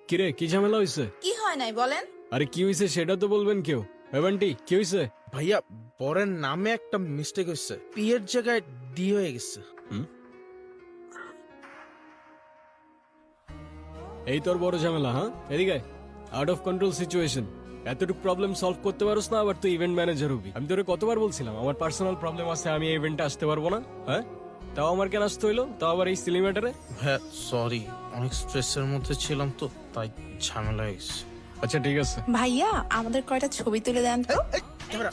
কিরে কি ঝামেলা হইছে? কি হয় নাই বলেন? আরে কি হইছে সেটা তো বলবেন কেউ। হেভেন্টি কি হইছে? ভাইয়া বরের নামে একটা মিস্টেক হয়েছে, পি এর জায়গায় ডি হয়ে গেছে। এই তোর বড় ঝামেলা? হ্যাঁ এদিকে আউট অফ কন্ট্রোল সিচুয়েশন। এতটুকু প্রবলেম সলভ করতে পারোস না, আবার তুই ইভেন্ট ম্যানেজার হবি। আমি তোরে কতবার বলছিলাম আমার পার্সোনাল প্রবলেম আছে, আমি এই ইভেন্টে আসতে পারবো না। হ্যাঁ তাও আমার কেন আসতে হইলো, তাও আবার এই সিলি ম্যাটারে? হ্যাঁ সরি, অনেক স্ট্রেসের মধ্যে ছিলাম তো, তাই ঝামেলা হয়ে গেছে। আচ্ছা ঠিক আছে। ভাইয়া আমাদের কয়টা ছবি তুলে দেন তো। ক্যামেরা।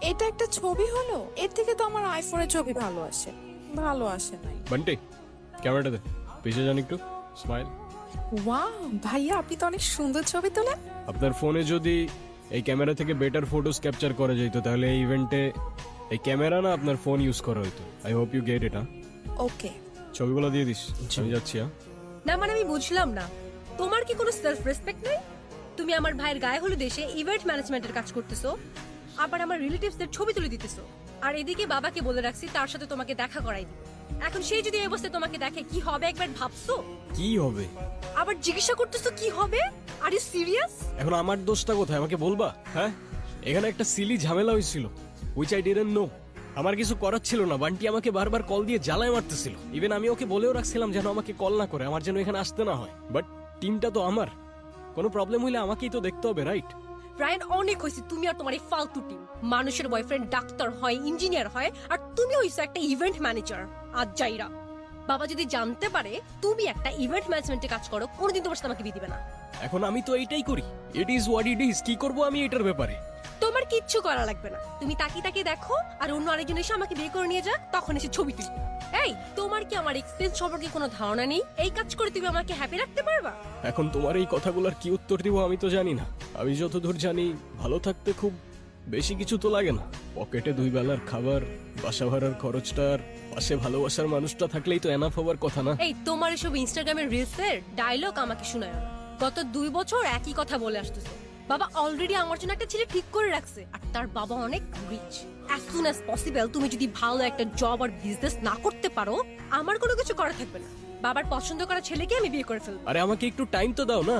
এটা একটা ছবি হলো, এর থেকে তো আমার আইফোনের ছবি ভালো আসে। ভালো আসে নাই। বান্টি ক্যামেরাটা দে, পিছিয়ে যান একটু, স্মাইল। ওয়াও ভাইয়া আপনি তো অনেক সুন্দর ছবি তোলেন। আপনার ফোনে যদি এই ক্যামেরা থেকে বেটার ফটোস ক্যাপচার করা যেত তাহলে এই ইভেন্টে এই ক্যামেরা না আপনার ফোন ইউজ করা হইতো। I hope you get it. Okay ছবিগুলো দিয়ে দিস, আমি যাচ্ছি। হ্যাঁ না মানে আমি বুঝলাম না, তোমার কি কোনো সেলফ রেসপেক্ট নেই? তুমি আমার ভাইয়ের গায়ে হলুদ দেশে ইভেন্ট ম্যানেজমেন্টের কাজ করতেছো, আবার আমার রিলেটিভসদের ছবি তুলে দিতেছো, আর এদিকে বাবাকে বলে রাখছি তার সাথে তোমাকে দেখা করাই দিই। এখন সেই যদি এই অবস্থায় তোমাকে দেখে কি হবে একবার ভাবছো? কি হবে? আবার জিজ্ঞাসা করতেছো কি হবে? Are you serious? এখন আমার দোষটা কোথায় আমাকে বলবা? হ্যাঁ এখানে একটা সিলি ঝামেলা হয়েছিল, উইচ আই ডিডন্ট নো। আমার কিছু করার ছিল না, বান্টি আমাকে বারবার কল দিয়ে জ্বালায় মারতেছিল। ইভেন আমি ওকে বলেও রাখছিলাম যেন আমাকে কল না করে, আমার যেন এখানে আসতে না হয়। বাট টিমটা তো আমার, কোনো প্রবলেম হইলে আমাকেই তো দেখতে হবে, রাইট? ব্রায়ান অনেক হয়েছে তুমি আর তোমার এই ফালতু টিম। মানুষের বয়ফ্রেন্ড ডাক্তার হয়, ইঞ্জিনিয়ার হয়, আর তুমি হইছো একটা ইভেন্ট ম্যানেজার। আজ যাইরা বাবা যদি জানতে পারে তুমি একটা ইভেন্ট ম্যানেজমেন্টে কাজ করো, কোনোদিন তোমার সাথে আমাকে বিয়ে দিবে না। এখন আমি তো এইটাই করি, it is what it is. কি করবো আমি এটার ব্যাপারে? তোমার কিচ্ছু করা লাগবে না, তুমি তাকিয়ে তাকিয়ে দেখো আর অন্য আরেকজন এসে আমাকে বিয়ে করে নিয়ে যাক, তখন এসে ছবি তুলি। এই তোমার কি আমার এক্সপেরিয়েন্স সম্পর্কে কোনো ধারণা নেই? এই কাজ করে তুমি আমাকে হ্যাপি রাখতে পারবা? এখন তোমার এই কথাগুলোর কি উত্তর দিব আমি তো জানি না। আমি যতদূর জানি ভালো থাকতে খুব বেশি কিছু তো লাগে না। পকেটে 2 বেলার খাবার, বাসা ভাড়ার খরচটা, আর পাশে ভালোবাসার মানুষটা থাকলেই তো এনাফ হবার কথা না? এই তোমার এসব ইনস্টাগ্রামের রিলসের ডায়লগ আমাকে শোনায় না। গত 2 বছর একই কথা বলে আসতেছে। বাবা অলরেডি আমার জন্য একটা ছেলে ঠিক করে রাখছে, আর তার বাবা অনেক rich. As soon as possible তুমি যদি ভালো একটা জব আর বিজনেস না করতে পারো, আমার কোনো কিছু করা থাকবে না। বাবার পছন্দ করা ছেলেকে আমি বিয়ে করে ফেলবো। আরে আমাকে একটু টাইম তো দাও না,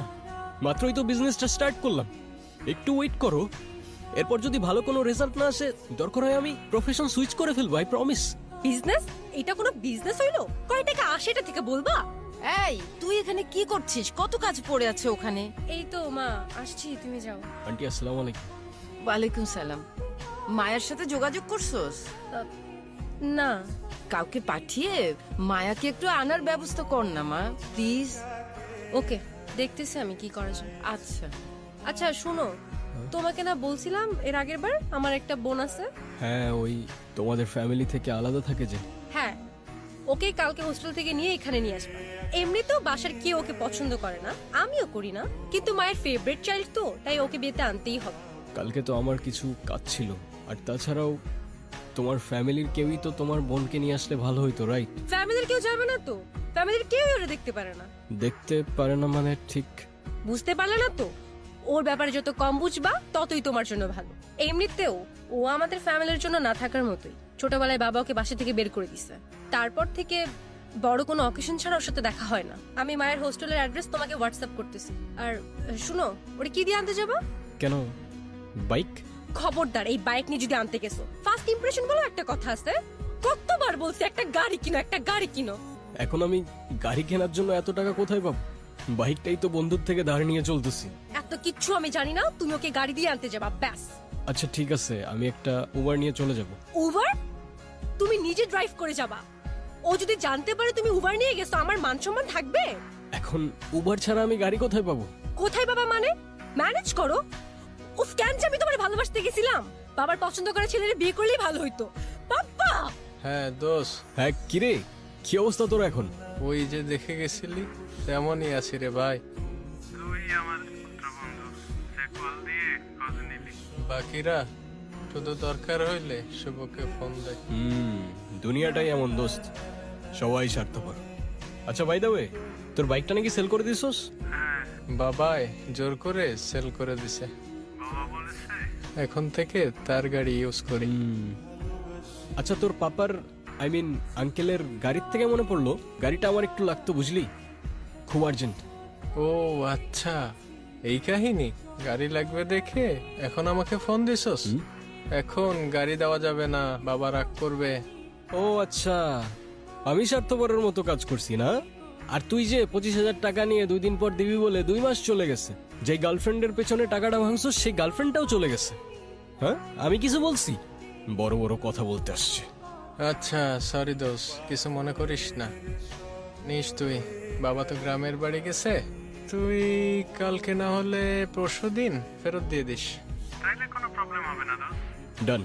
মাত্রই তো বিজনেসটা স্টার্ট করলাম, একটু ওয়েট করো। এরপর যদি ভালো কোনো রেজাল্ট না আসে, দরকার হয় আমি প্রফেশন সুইচ করে ফেলবো, আই প্রমিস। বিজনেস? এটা কোনো বিজনেস হইলো? কয় টাকা আসে এটা থেকে বলবা? এই তুই এখানে কি করছিস? কত কাজ পড়ে আছে ওখানে। এই তো মা আসছি, তুমি যাও। আন্টি আসসালামু আলাইকুম। ওয়ালাইকুম সালাম। মায়ের সাথে যোগাযোগ করছস? না কাউকে পাঠিয়ে মায়াকে একটু আনার ব্যবস্থা কর না মা, প্লিজ। ওকে, দেখতেছি আমি কি করা যায়। আচ্ছা আচ্ছা শুনো, তোমাকে না বলছিলাম এর আগের বার আমার একটা বোন আছে? হ্যাঁ ওই তোমাদের ফ্যামিলি থেকে আলাদা থাকে যে। হ্যাঁ, ওকে কালকে হোস্টেল থেকে নিয়ে এখানে নিয়ে আসবা। এমনিতেও বাসার কেউ ওকে পছন্দ করে না, আমিও করি না, কিন্তু মায়ের ফেভারিট চাইল্ড তো, তাই ওকে বিয়েতে আনতেই হবে। কালকে তো আমার কিছু কাজ ছিল, আর তাছাড়াও তোমার ফ্যামিলির কেউই তো তোমার বোনকে নিয়ে আসলে ভালো হইতো, রাইট? ফ্যামিলির কেউ যাবে না তো? ফ্যামিলির কেউই ওরা দেখতে পারে না। দেখতে পারে না মানে? ঠিক বুঝতে পারলে না তো? ওর ব্যাপারে যত কম বুঝবা ততই তোমার জন্য ভালো। এমনিতেও ও আমাদের ফ্যামিলির জন্য না থাকার মতোই। ছোটবেলায় বাবা ওকে বাসা থেকে বের করে দিছে, তারপর থেকে বড় কোনো অকেশন ছাড়া ওর সাথে দেখা হয় না। আমি মায়ের হোস্টেলের অ্যাড্রেস তোমাকে হোয়াটসঅ্যাপ করতেছি। আর শুনো, ওরে কি দিয়ে আনতে যাবা? কেন? বাইক? খবরদার এই বাইক নিয়ে যদি আনতে গেছো, ফার্স্ট ইমপ্রেশন বলো একটা কথা আছে। কতবার বলছি একটা গাড়ি কিনো, একটা গাড়ি কিনো। এখন আমি গাড়ি কেনার জন্য এত টাকা কোথায় পাবো? বাইকটাই তো বন্ধুর থেকে ধার নিয়ে চলতেছি। এত কিচ্ছু আমি জানি না, তুমি ওকে গাড়ি দিয়ে আনতে যাবা ব্যাস। আচ্ছা ঠিক আছে, আমি একটা উবার নিয়ে চলে যাব। উবার? তুমি নিজে ড্রাইভ করে যাবা? ও যদি জানতে পারে তুমি উবার নিয়ে গেছো, আমার মান সম্মান থাকবে? এখন উবার ছাড়া আমি গাড়ি কোথায় পাবো? কোথায় বাবা মানে? ম্যানেজ করো। উফ, কেন যে আমি তোমার ভালোবাসতে গেছিলাম? বাবার পছন্দ করা ছেলের বিয়ে করলেই ভালো হইতো। বাবা হ্যাঁ দোষ, হ্যাঁ কিরে, কি অবস্থা তোর এখন? ওই যে দেখে গেছিলি তেমনই আছি রে ভাই। তুই আমার পুত্রবন্ধু, সে কল দিয়ে খোঁজ নিলি। বাকিরা শুধু দরকার হইলে শুভকে ফোন দেয়। দুনিয়াটাই এমন দোস্ত, সবাই স্বার্থপর। আচ্ছা বাই দ্য ওয়ে, তোর বাইকটা নাকি সেল করে দিছস? হ্যাঁ, বাবাই জোর করে সেল করে দিছে। বাবা বলেছে। এখন থেকে তার গাড়ি ইউজ করি। আচ্ছা তোর পাপার, আই মিন আঙ্কেলের গাড়ির থেকে মনে পড়লো, গাড়িটা আমার একটু লাগতো বুঝলি, খুব আর্জেন্ট। ও আচ্ছা, এই কাহিনী। গাড়ি লাগবে দেখে এখন আমাকে ফোন দিছস? এখন গাড়ি দেওয়া যাবে না, বাবা রাগ করবে। ও আচ্ছা, আমি স্বার্থপরের মতো কাজ করছি না? আর তুই যে 25,000 টাকা নিয়ে 2 দিন পর দিবি বলে 2 মাস চলে গেছে, যে গার্লফ্রেন্ডের পেছনে টাকাটা ভাঙছস সেই গার্লফ্রেন্ডটাও চলে গেছে। হ্যাঁ, আমি কিছু বলছি? বড় বড় কথা বলতে আসছে। আচ্ছা সরি দোষ, কিছু মনে করিস না। নিস তুই, বাবা তো গ্রামের বাড়ি গেছে, তুই কালকে না হলে পরশু দিন ফেরত দিয়ে দিস। তাইলে কোনো প্রবলেম হবে না দোস্ত। ডান।